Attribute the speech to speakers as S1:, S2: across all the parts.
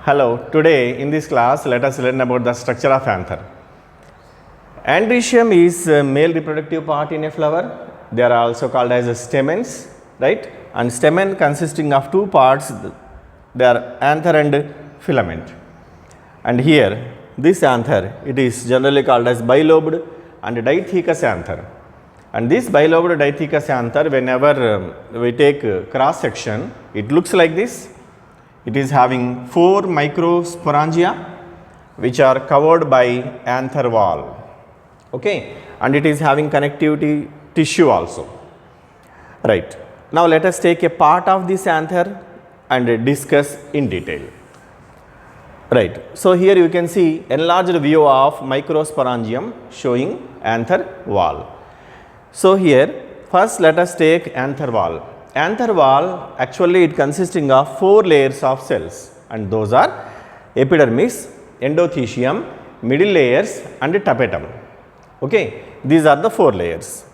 S1: Hello, today in this class let us learn about the structure of anther. Androecium is a male reproductive part in a flower. They are also called as stamens, right? And stamen consisting of two parts, they are anther and filament. And here this anther, it is generally called as bilobed and dithecous anther. And this bilobed dithecous anther, whenever we take cross section, it looks like this. It is having 4 microsporangia which are covered by anther wall, okay, and it is having connectivity tissue also, right. Now let us take a part of this anther and discuss in detail, right. So here you can see enlarged view of microsporangium showing anther wall. So here first let us take anther wall. Anther wall, actually it consisting of 4 layers of cells, and those are epidermis, endothecium, middle layers and tapetum. Okay, these are the 4 layers.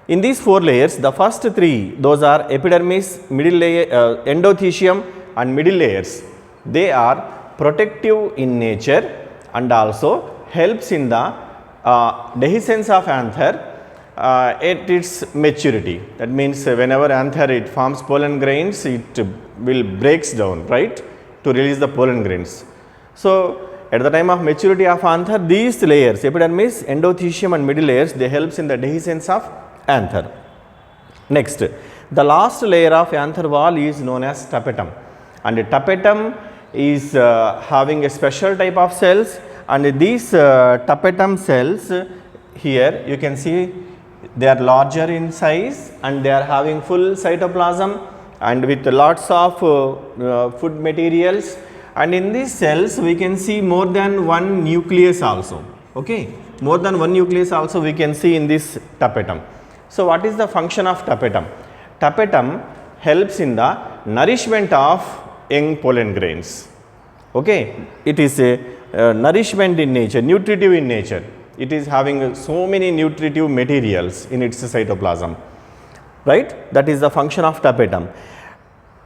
S1: In these 4 layers, the first 3, those are epidermis, middle layer, endothecium and middle layers. They are protective in nature and also helps in the dehiscence of anther at its maturity. That means whenever anther it forms pollen grains, it will breaks down, right, to release the pollen grains. So at the time of maturity of anther, these layers, epidermis, endothecium and middle layers, they helps in the dehiscence of anther. Next, the last layer of anther wall is known as tapetum, and tapetum is having a special type of cells, and these tapetum cells, here you can see they are larger in size and they are having full cytoplasm and with lots of food materials, and in these cells we can see more than one nucleus also, okay, more than one nucleus also we can see in this tapetum. So what is the function of tapetum? Tapetum helps in the nourishment of young pollen grains, okay. It is a nourishment in nature, nutritive in nature. It is having so many nutritive materials in its cytoplasm, right. That is the function of tapetum.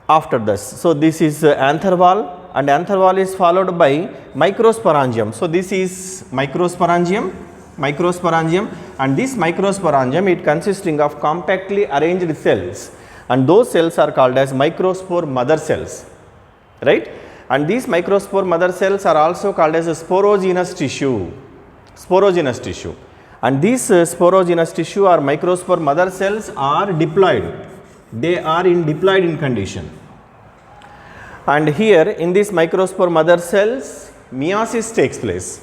S1: After this, so this is anther wall, and anther wall is followed by microsporangium. So this is microsporangium, and this microsporangium, it consisting of compactly arranged cells, and those cells are called as microspore mother cells, right. And these microspore mother cells are also called as a sporogenous tissue. And these sporogenous tissue or microspore mother cells are diploid. They are in diploid condition. And here in these microspore mother cells, meiosis takes place.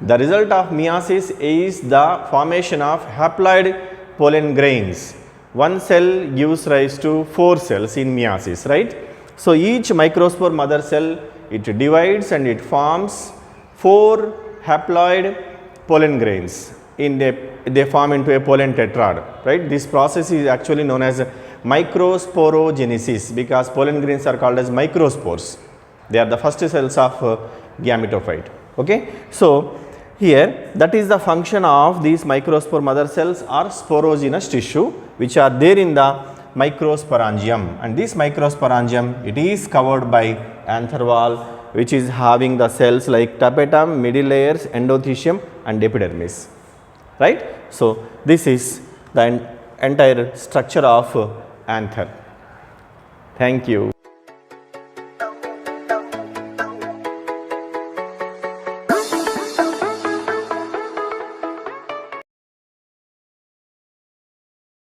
S1: The result of meiosis is the formation of haploid pollen grains. One cell gives rise to 4 cells in meiosis, right. So each microspore mother cell, it divides and it forms 4 haploid pollen grains. They form into a pollen tetrad, right. This process is actually known as microsporogenesis because pollen grains are called as microspores. They are the first cells of gametophyte, okay. So here that is the function of these microspore mother cells or sporogenous tissue which are there in the microsporangium, and this microsporangium, it is covered by anther wall which is having the cells like tapetum, middle layers, endothecium and epidermis, right. So this is the entire structure of anther. Thank you.